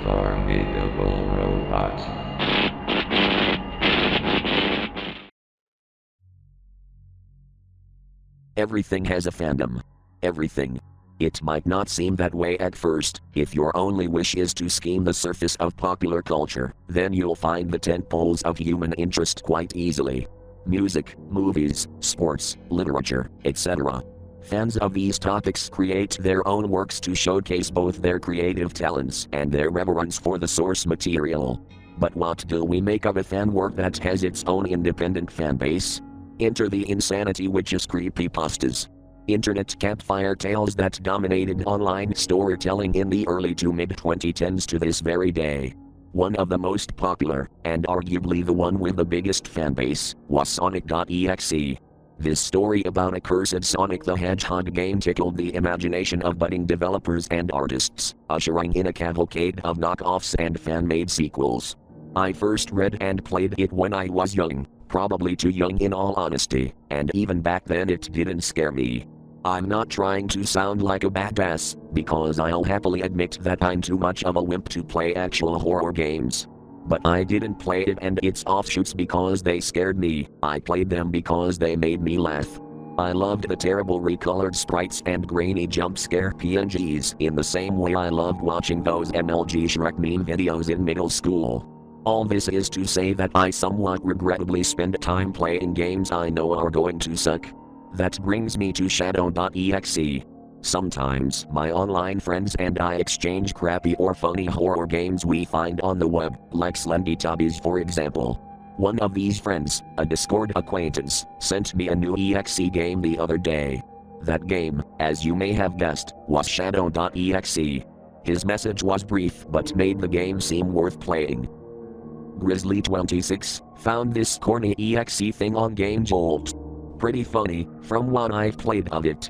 formidable robot. Everything has a fandom. Everything. It might not seem that way at first. If your only wish is to skim the surface of popular culture, then you'll find the tentpoles of human interest quite easily. Music, movies, sports, literature, etc. Fans of these topics create their own works to showcase both their creative talents and their reverence for the source material. But what do we make of a fan work that has its own independent fan base? Enter the insanity which is creepypastas. Internet campfire tales that dominated online storytelling in the early to mid-2010s to this very day. One of the most popular, and arguably the one with the biggest fanbase, was Sonic.exe. This story about a cursed Sonic the Hedgehog game tickled the imagination of budding developers and artists, ushering in a cavalcade of knockoffs and fan-made sequels. I first read and played it when I was young, probably too young in all honesty, and even back then it didn't scare me. I'm not trying to sound like a badass, because I'll happily admit that I'm too much of a wimp to play actual horror games. But I didn't play it and its offshoots because they scared me, I played them because they made me laugh. I loved the terrible recolored sprites and grainy jump scare PNGs in the same way I loved watching those MLG Shrek meme videos in middle school. All this is to say that I somewhat regrettably spend time playing games I know are going to suck. That brings me to Shadow.exe. Sometimes my online friends and I exchange crappy or funny horror games we find on the web, like Slendytubbies for example. One of these friends, a Discord acquaintance, sent me a new EXE game the other day. That game, as you may have guessed, was Shadow.exe. His message was brief but made the game seem worth playing. Grizzly26 found this corny EXE thing on Game Jolt. Pretty funny, from what I've played of it.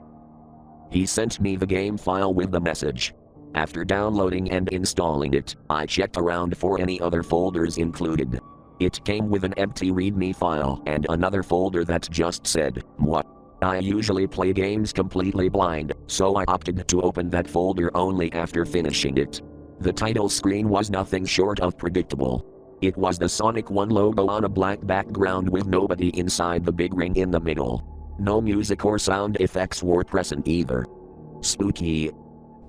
He sent me the game file with the message. After downloading and installing it, I checked around for any other folders included. It came with an empty readme file and another folder that just said, "What?" I usually play games completely blind, so I opted to open that folder only after finishing it. The title screen was nothing short of predictable. It was the Sonic 1 logo on a black background with nobody inside the big ring in the middle. No music or sound effects were present either. Spooky.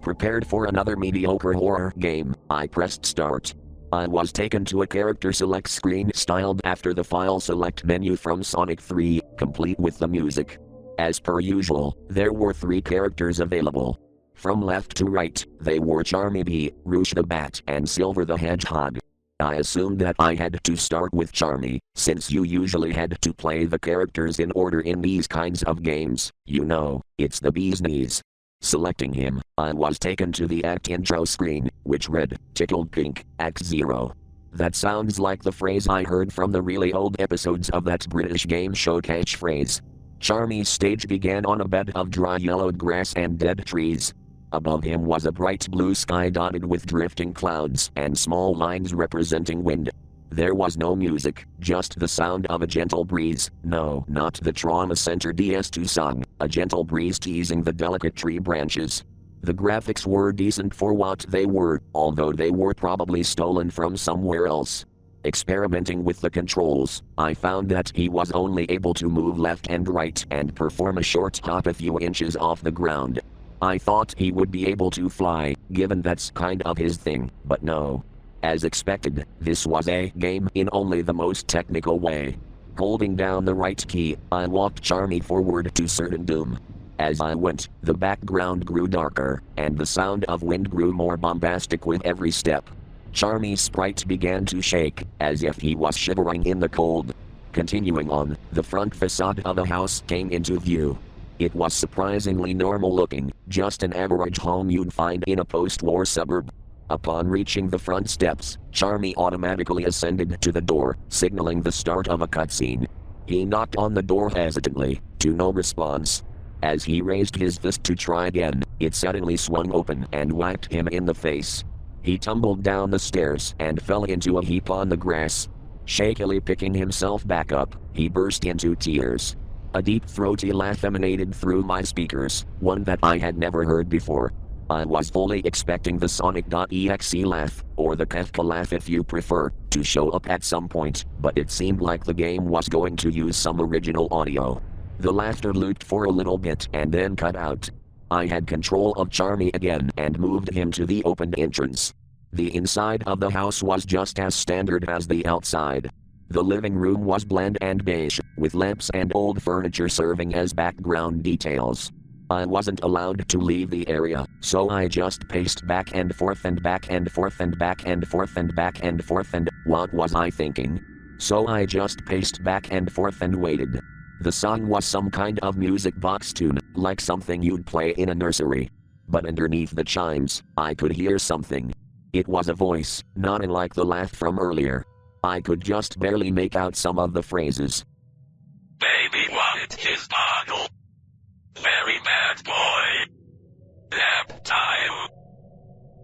Prepared for another mediocre horror game, I pressed start. I was taken to a character select screen styled after the file select menu from Sonic 3, complete with the music. As per usual, there were 3 characters available. From left to right, they were Charmy, Rouge the Bat, and Silver the Hedgehog. I assumed that I had to start with Charmy, since you usually had to play the characters in order in these kinds of games, you know, it's the bee's knees. Selecting him, I was taken to the act intro screen, which read, "Tickled Pink, Act 0. That sounds like the phrase I heard from the really old episodes of that British game show catchphrase. Charmy's stage began on a bed of dry yellowed grass and dead trees. Above him was a bright blue sky dotted with drifting clouds and small lines representing wind. There was no music, just the sound of a gentle breeze, no, not the Trauma Center DS2 song, a gentle breeze teasing the delicate tree branches. The graphics were decent for what they were, although they were probably stolen from somewhere else. Experimenting with the controls, I found that he was only able to move left and right and perform a short hop a few inches off the ground. I thought he would be able to fly, given that's kind of his thing, but no. As expected, this was a game in only the most technical way. Holding down the right key, I walked Charmy forward to certain doom. As I went, the background grew darker, and the sound of wind grew more bombastic with every step. Charmy's sprite began to shake, as if he was shivering in the cold. Continuing on, the front facade of a house came into view. It was surprisingly normal looking, just an average home you'd find in a post-war suburb. Upon reaching the front steps, Charmy automatically ascended to the door, signaling the start of a cutscene. He knocked on the door hesitantly, to no response. As he raised his fist to try again, it suddenly swung open and whacked him in the face. He tumbled down the stairs and fell into a heap on the grass. Shakily picking himself back up, he burst into tears. A deep throaty laugh emanated through my speakers, one that I had never heard before. I was fully expecting the Sonic.exe laugh, or the Kefka laugh if you prefer, to show up at some point, but it seemed like the game was going to use some original audio. The laughter looped for a little bit and then cut out. I had control of Charmy again and moved him to the opened entrance. The inside of the house was just as standard as the outside. The living room was bland and beige, with lamps and old furniture serving as background details. I wasn't allowed to leave the area, so I just paced back and forth and back and forth and back and forth and back and forth and what was I thinking? So I just paced back and forth and waited. The song was some kind of music box tune, like something you'd play in a nursery. But underneath the chimes, I could hear something. It was a voice, not unlike the laugh from earlier. I could just barely make out some of the phrases. Baby wanted his bottle. Very bad boy. Nap time.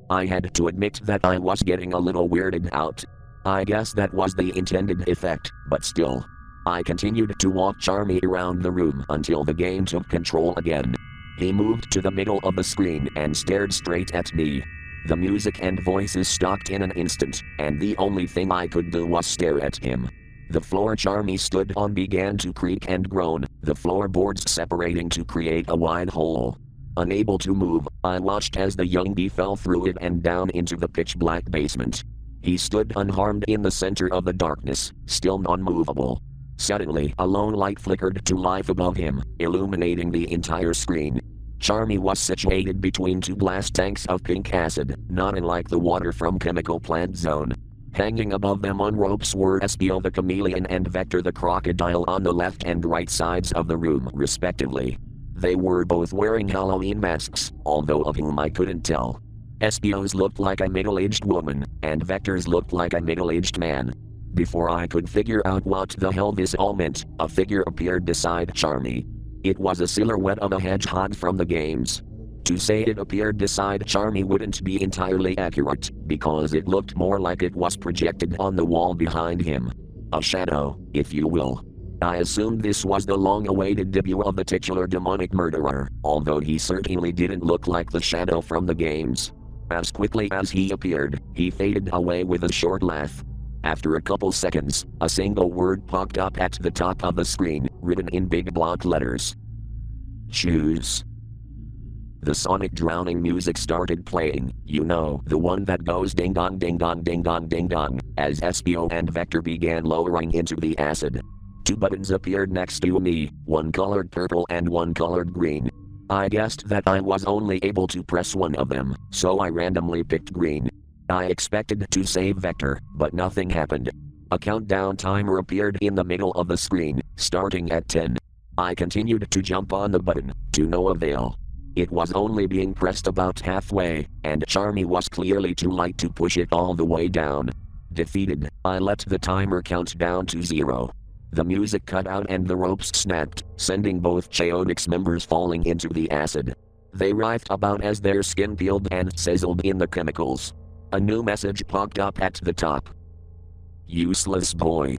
I had to admit that I was getting a little weirded out. I guess that was the intended effect, but still. I continued to walk Charmy around the room until the game took control again. He moved to the middle of the screen and stared straight at me. The music and voices stopped in an instant, and the only thing I could do was stare at him. The floor Charmy stood on began to creak and groan, the floorboards separating to create a wide hole. Unable to move, I watched as the young bee fell through it and down into the pitch-black basement. He stood unharmed in the center of the darkness, still non-movable. Suddenly, a lone light flickered to life above him, illuminating the entire screen. Charmy was situated between two blast tanks of pink acid, not unlike the water from Chemical Plant Zone. Hanging above them on ropes were Espio the chameleon and Vector the crocodile on the left and right sides of the room, respectively. They were both wearing Halloween masks, although of whom I couldn't tell. Espio's looked like a middle-aged woman, and Vector's looked like a middle-aged man. Before I could figure out what the hell this all meant, a figure appeared beside Charmy. It was a silhouette of a hedgehog from the games. To say it appeared beside Charmy wouldn't be entirely accurate, because it looked more like it was projected on the wall behind him. A shadow, if you will. I assumed this was the long-awaited debut of the titular demonic murderer, although he certainly didn't look like the shadow from the games. As quickly as he appeared, he faded away with a short laugh. After a couple seconds, a single word popped up at the top of the screen, written in big block letters. Choose. The Sonic drowning music started playing, you know, the one that goes ding dong ding dong ding dong ding dong, as Espio and Vector began lowering into the acid. Two buttons appeared next to me, one colored purple and one colored green. I guessed that I was only able to press one of them, so I randomly picked green. I expected to save Vector, but nothing happened. A countdown timer appeared in the middle of the screen, starting at 10. I continued to jump on the button, to no avail. It was only being pressed about halfway, and Charmy was clearly too light to push it all the way down. Defeated, I let the timer count down to 0. The music cut out and the ropes snapped, sending both Chosic members falling into the acid. They writhed about as their skin peeled and sizzled in the chemicals. A new message popped up at the top. Useless boy.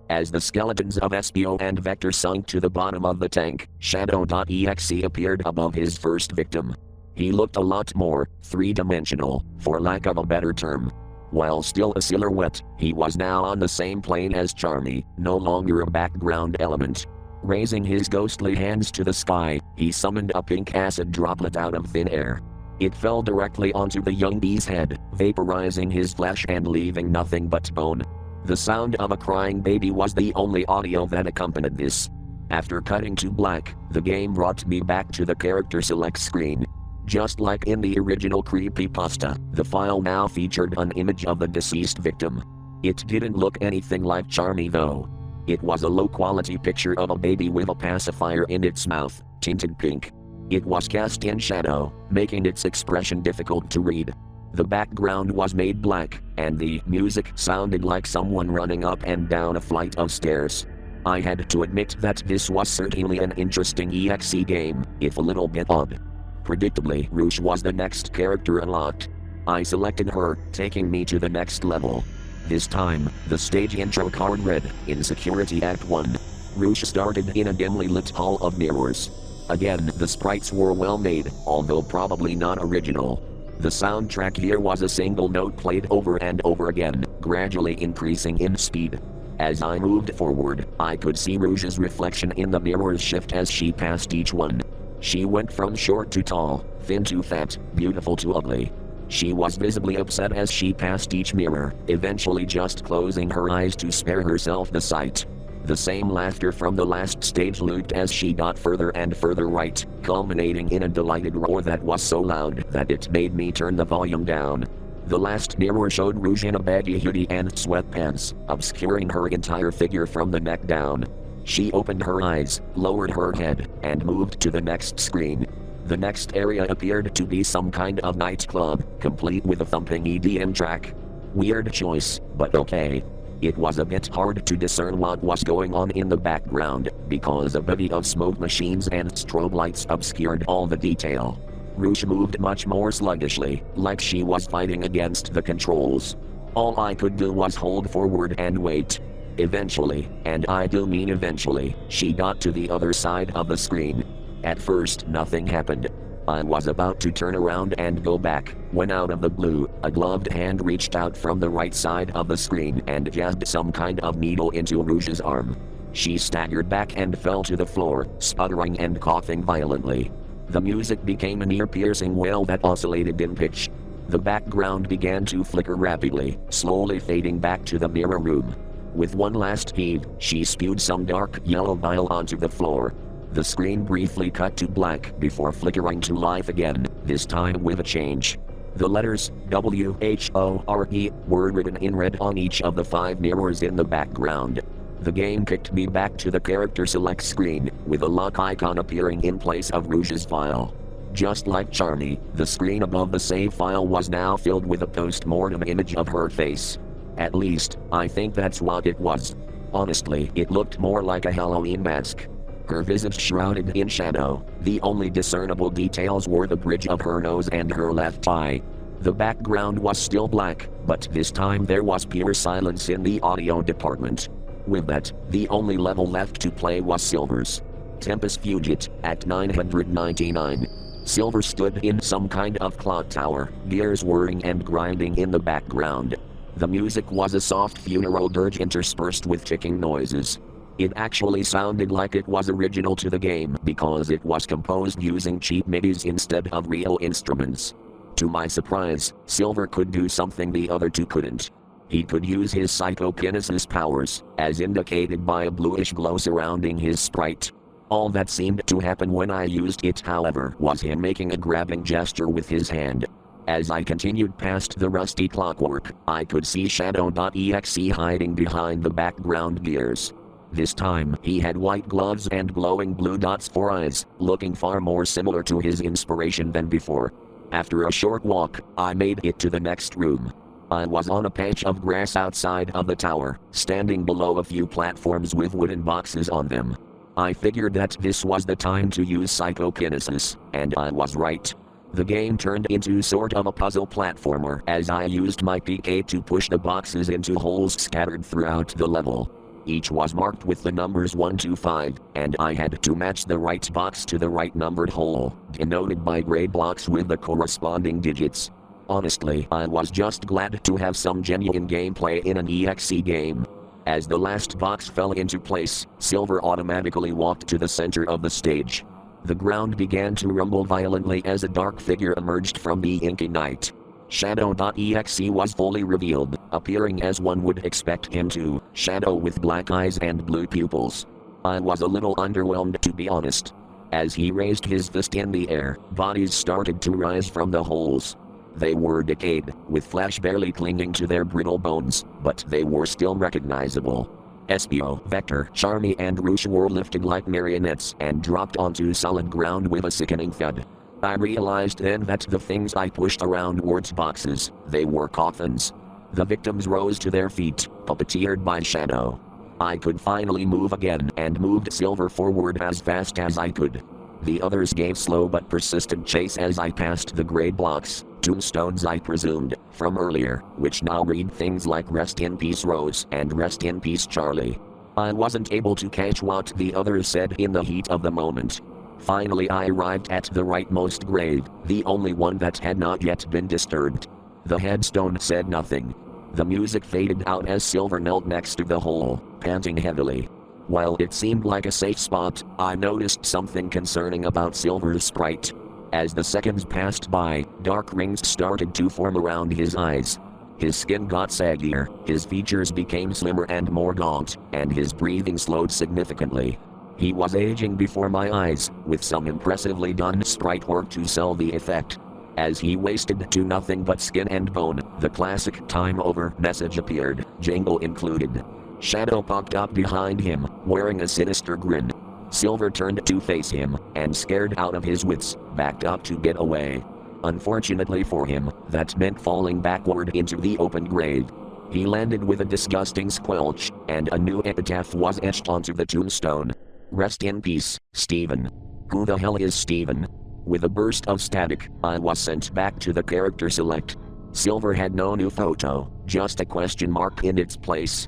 As the skeletons of Espio and Vector sunk to the bottom of the tank, Shadow.exe appeared above his first victim. He looked a lot more three-dimensional, for lack of a better term. While still a silhouette, he was now on the same plane as Charmy, no longer a background element. Raising his ghostly hands to the sky, he summoned a pink acid droplet out of thin air. It fell directly onto the young bee's head, vaporizing his flesh and leaving nothing but bone. The sound of a crying baby was the only audio that accompanied this. After cutting to black, the game brought me back to the character select screen. Just like in the original Creepypasta, the file now featured an image of the deceased victim. It didn't look anything like Charmy though. It was a low-quality picture of a baby with a pacifier in its mouth, tinted pink. It was cast in shadow, making its expression difficult to read. The background was made black, and the music sounded like someone running up and down a flight of stairs. I had to admit that this was certainly an interesting EXE game, if a little bit odd. Predictably, Rouge was the next character unlocked. I selected her, taking me to the next level. This time, the stage intro card read, in Security Act 1. Rouge started in a dimly lit hall of mirrors. Again, the sprites were well made, although probably not original. The soundtrack here was a single note played over and over again, gradually increasing in speed. As I moved forward, I could see Rouge's reflection in the mirrors shift as she passed each one. She went from short to tall, thin to fat, beautiful to ugly. She was visibly upset as she passed each mirror, eventually just closing her eyes to spare herself the sight. The same laughter from the last stage looped as she got further and further right, culminating in a delighted roar that was so loud that it made me turn the volume down. The last mirror showed Rouge in a baggy hoodie and sweatpants, obscuring her entire figure from the neck down. She opened her eyes, lowered her head, and moved to the next screen. The next area appeared to be some kind of nightclub, complete with a thumping EDM track. Weird choice, but okay. It was a bit hard to discern what was going on in the background, because a bevy of smoke machines and strobe lights obscured all the detail. Rouge moved much more sluggishly, like she was fighting against the controls. All I could do was hold forward and wait. Eventually, and I do mean eventually, she got to the other side of the screen. At first nothing happened. I was about to turn around and go back, when out of the blue, a gloved hand reached out from the right side of the screen and jabbed some kind of needle into Rouge's arm. She staggered back and fell to the floor, sputtering and coughing violently. The music became an ear-piercing wail that oscillated in pitch. The background began to flicker rapidly, slowly fading back to the mirror room. With one last heave, she spewed some dark yellow bile onto the floor. The screen briefly cut to black before flickering to life again, this time with a change. The letters WHORE were written in red on each of the 5 mirrors in the background. The game kicked me back to the character select screen, with a lock icon appearing in place of Rouge's file. Just like Charmy, the screen above the save file was now filled with a post-mortem image of her face. At least, I think that's what it was. Honestly, it looked more like a Halloween mask. Her visage shrouded in shadow, the only discernible details were the bridge of her nose and her left eye. The background was still black, but this time there was pure silence in the audio department. With that, the only level left to play was Silver's. Tempus Fugit, at 999. Silver stood in some kind of clock tower, gears whirring and grinding in the background. The music was a soft funeral dirge interspersed with ticking noises. It actually sounded like it was original to the game because it was composed using cheap MIDIs instead of real instruments. To my surprise, Silver could do something the other two couldn't. He could use his psychokinesis powers, as indicated by a bluish glow surrounding his sprite. All that seemed to happen when I used it, however, was him making a grabbing gesture with his hand. As I continued past the rusty clockwork, I could see Shadow.exe hiding behind the background gears. This time, he had white gloves and glowing blue dots for eyes, looking far more similar to his inspiration than before. After a short walk, I made it to the next room. I was on a patch of grass outside of the tower, standing below a few platforms with wooden boxes on them. I figured that this was the time to use psychokinesis, and I was right. The game turned into sort of a puzzle platformer as I used my PK to push the boxes into holes scattered throughout the level. Each was marked with the numbers 1 to 5, and I had to match the right box to the right numbered hole, denoted by gray blocks with the corresponding digits. Honestly, I was just glad to have some genuine gameplay in an EXE game. As the last box fell into place, Silver automatically walked to the center of the stage. The ground began to rumble violently as a dark figure emerged from the inky night. Shadow.exe was fully revealed, appearing as one would expect him to, shadow with black eyes and blue pupils. I was a little underwhelmed, to be honest. As he raised his fist in the air, bodies started to rise from the holes. They were decayed, with flesh barely clinging to their brittle bones, but they were still recognizable. Espio, Vector, Charmy and Rouge were lifted like marionettes and dropped onto solid ground with a sickening thud. I realized then that the things I pushed around weren't boxes, they were coffins. The victims rose to their feet, puppeteered by Shadow. I could finally move again and moved Silver forward as fast as I could. The others gave slow but persistent chase as I passed the gray blocks, tombstones I presumed, from earlier, which now read things like Rest in Peace Rose and Rest in Peace Charlie. I wasn't able to catch what the others said in the heat of the moment. Finally I arrived at the rightmost grave, the only one that had not yet been disturbed. The headstone said nothing. The music faded out as Silver knelt next to the hole, panting heavily. While it seemed like a safe spot, I noticed something concerning about Silver's sprite. As the seconds passed by, dark rings started to form around his eyes. His skin got saggier, his features became slimmer and more gaunt, and his breathing slowed significantly. He was aging before my eyes, with some impressively done sprite work to sell the effect. As he wasted to nothing but skin and bone, the classic "time over" message appeared, jingle included. Shadow popped up behind him, wearing a sinister grin. Silver turned to face him, and scared out of his wits, backed up to get away. Unfortunately for him, that meant falling backward into the open grave. He landed with a disgusting squelch, and a new epitaph was etched onto the tombstone. Rest in peace, Steven. Who the hell is Steven? With a burst of static, I was sent back to the character select. Silver had no new photo, just a question mark in its place.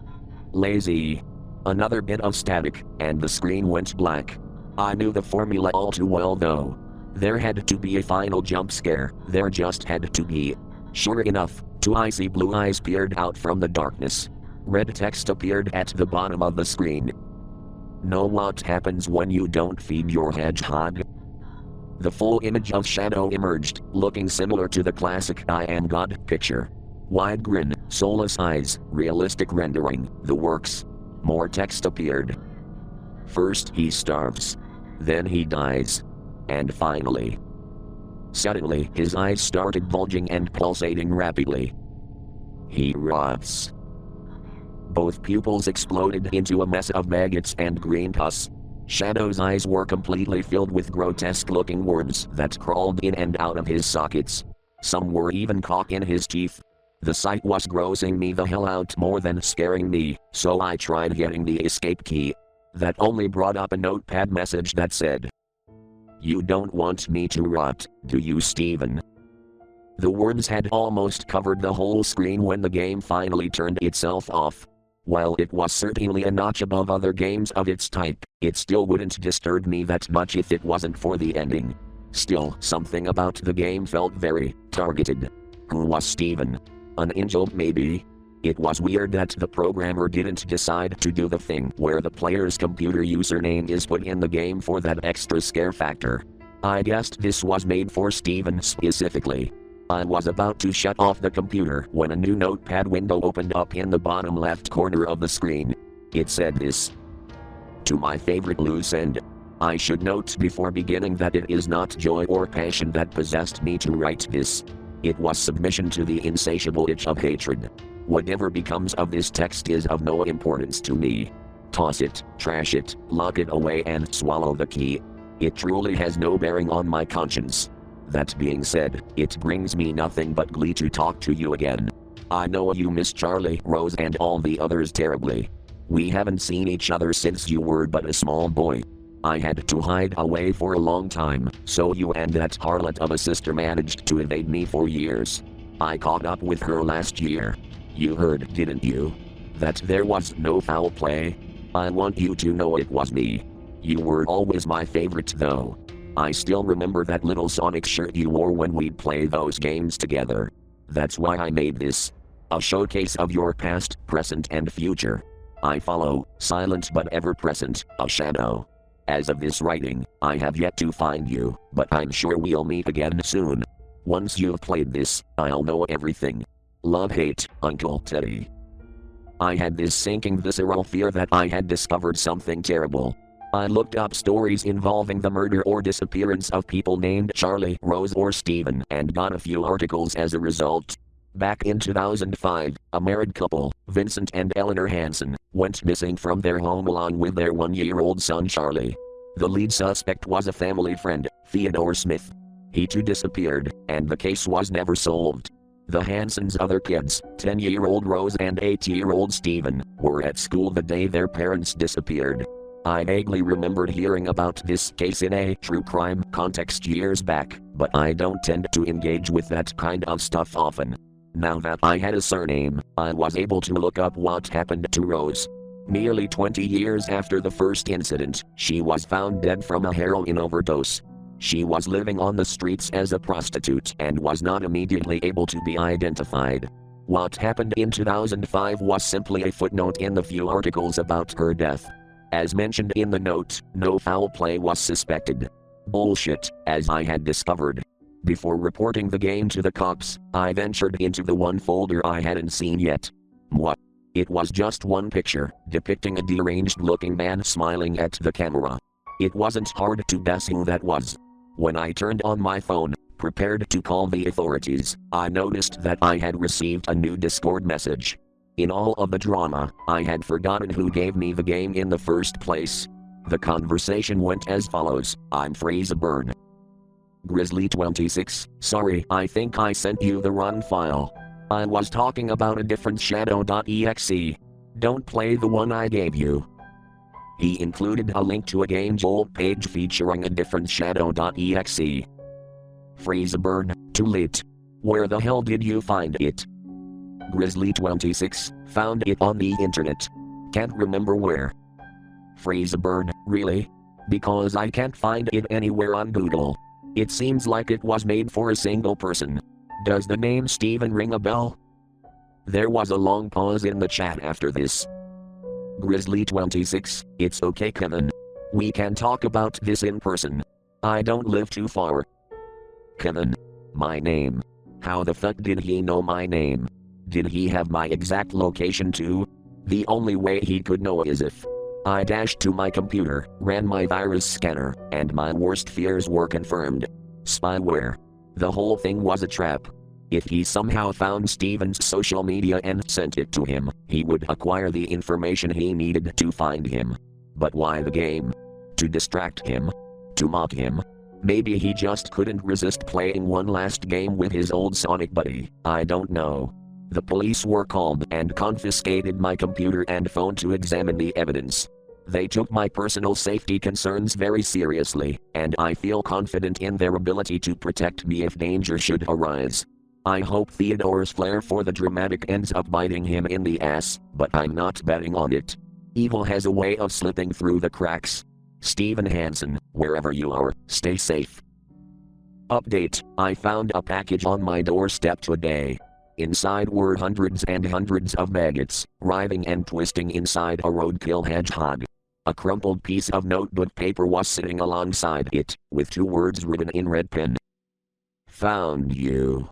Lazy. Another bit of static, and the screen went black. I knew the formula all too well though. There had to be a final jump scare, there just had to be. Sure enough, two icy blue eyes peered out from the darkness. Red text appeared at the bottom of the screen. Know what happens when you don't feed your hedgehog? The full image of Shadow emerged, looking similar to the classic I Am God picture. Wide grin, soulless eyes, realistic rendering, the works. More text appeared. First he starves. Then he dies. And finally. Suddenly his eyes started bulging and pulsating rapidly. He rots. Both pupils exploded into a mess of maggots and green pus. Shadow's eyes were completely filled with grotesque-looking worms that crawled in and out of his sockets. Some were even caught in his teeth. The sight was grossing me the hell out more than scaring me, so I tried getting the escape key. That only brought up a notepad message that said, "You don't want me to rot, do you, Steven?" The worms had almost covered the whole screen when the game finally turned itself off. While it was certainly a notch above other games of its type, it still wouldn't disturb me that much if it wasn't for the ending. Still, something about the game felt very targeted. Who was Steven? An angel maybe? It was weird that the programmer didn't decide to do the thing where the player's computer username is put in the game for that extra scare factor. I guessed this was made for Steven specifically. I was about to shut off the computer when a new notepad window opened up in the bottom left corner of the screen. It said this. To my favorite loose end. I should note before beginning that it is not joy or passion that possessed me to write this. It was submission to the insatiable itch of hatred. Whatever becomes of this text is of no importance to me. Toss it, trash it, lock it away and swallow the key. It truly has no bearing on my conscience. That being said, it brings me nothing but glee to talk to you again. I know you miss Charlie, Rose and all the others terribly. We haven't seen each other since you were but a small boy. I had to hide away for a long time, so you and that harlot of a sister managed to evade me for years. I caught up with her last year. You heard, didn't you? That there was no foul play? I want you to know it was me. You were always my favorite though. I still remember that little Sonic shirt you wore when we'd play those games together. That's why I made this. A showcase of your past, present and future. I follow, silent but ever present, a shadow. As of this writing, I have yet to find you, but I'm sure we'll meet again soon. Once you've played this, I'll know everything. Love hate, Uncle Teddy. I had this sinking visceral fear that I had discovered something terrible. I looked up stories involving the murder or disappearance of people named Charlie, Rose or Steven and got a few articles as a result. Back in 2005, a married couple, Vincent and Eleanor Hansen, went missing from their home along with their 1-year-old son Charlie. The lead suspect was a family friend, Theodore Smith. He too disappeared, and the case was never solved. The Hansens' other kids, 10-year-old Rose and 8-year-old Steven, were at school the day their parents disappeared. I vaguely remembered hearing about this case in a true crime context years back, but I don't tend to engage with that kind of stuff often. Now that I had a surname, I was able to look up what happened to Rose. Nearly 20 years after the first incident, she was found dead from a heroin overdose. She was living on the streets as a prostitute and was not immediately able to be identified. What happened in 2005 was simply a footnote in the few articles about her death. As mentioned in the note, no foul play was suspected. Bullshit, as I had discovered. Before reporting the game to the cops, I ventured into the one folder I hadn't seen yet. What? It was just one picture, depicting a deranged-looking man smiling at the camera. It wasn't hard to guess who that was. When I turned on my phone, prepared to call the authorities, I noticed that I had received a new Discord message. In all of the drama, I had forgotten who gave me the game in the first place. The conversation went as follows: I'm FreeSFX. Grizzly26, sorry, I think I sent you the wrong file. I was talking about a different Shadow.exe. Don't play the one I gave you. He included a link to a Game Jolt page featuring a different Shadow.exe. FreeSFX, too late. Where the hell did you find it? Grizzly26, found it on the internet. Can't remember where. FreeSFX, really? Because I can't find it anywhere on Google. It seems like it was made for a single person. Does the name Steven ring a bell? There was a long pause in the chat after this. Grizzly26, it's okay Kevin. We can talk about this in person. I don't live too far. Kevin. My name. How the fuck did he know my name? Did he have my exact location too? The only way he could know is if I dashed to my computer, ran my virus scanner, and my worst fears were confirmed. Spyware. The whole thing was a trap. If he somehow found Steven's social media and sent it to him, he would acquire the information he needed to find him. But why the game? To distract him? To mock him? Maybe he just couldn't resist playing one last game with his old Sonic buddy, I don't know. The police were called and confiscated my computer and phone to examine the evidence. They took my personal safety concerns very seriously, and I feel confident in their ability to protect me if danger should arise. I hope Theodore's flair for the dramatic ends up biting him in the ass, but I'm not betting on it. Evil has a way of slipping through the cracks. Steven Hansen, wherever you are, stay safe. Update, I found a package on my doorstep today. Inside were hundreds and hundreds of maggots, writhing and twisting inside a roadkill hedgehog. A crumpled piece of notebook paper was sitting alongside it, with 2 words written in red pen. Found you.